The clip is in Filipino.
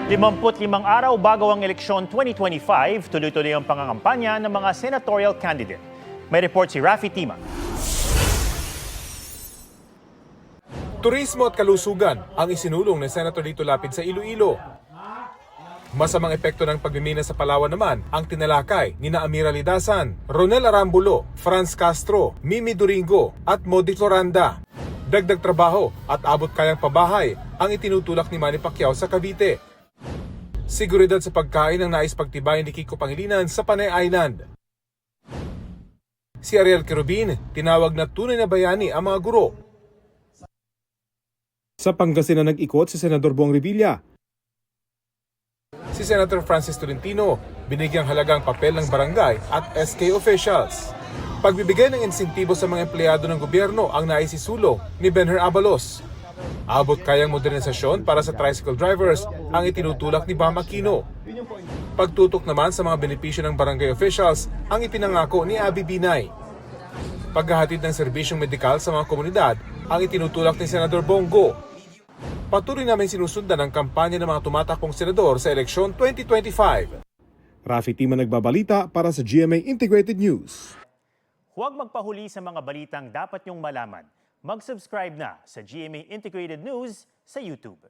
55 araw bago ang eleksyon 2025, tuloy-tuloy ang pangangampanya ng mga senatorial candidate. May report si Rafi Tima. Turismo at kalusugan ang isinulong ni Senator Lito Lapid sa Iloilo. Masamang epekto ng pagmimina sa Palawan naman ang tinalakay ni Amira Lidasan, Ronel Arambulo, Franz Castro, Mimi Doringo at Modi Floranda. Dagdag trabaho at abot kayang pabahay ang itinutulak ni Manny Pacquiao sa Cavite. Seguridad sa pagkain ang nais pagtibayin ni Kiko Pangilinan sa Panay Island. Si Ariel Querubin, tinawag na tunay na bayani ang mga guro. Sa Pangasinan nag-ikot si Senador Bong Revilla. Si Senator Francis Tolentino, binigyang halagang papel ng barangay at SK officials. Pagbibigay ng insentibo sa mga empleyado ng gobyerno ang naisisulong ni Benher Abalos. Abot kayang modernisasyon para sa tricycle drivers ang itinutulak ni Bam Aquino. Pagtutok naman sa mga benepisyo ng barangay officials ang ipinangako ni Abby Binay. Paghahatid ng serbisyong medikal sa mga komunidad ang itinutulak ni Senador Bongo. Patuloy namin sinusundan ang kampanya ng mga tumatakbong senador sa eleksyon 2025. Rafi Tima nagbabalita para sa GMA Integrated News. Huwag magpahuli sa mga balitang dapat niyong malaman. Mag-subscribe na sa GMA Integrated News sa YouTube.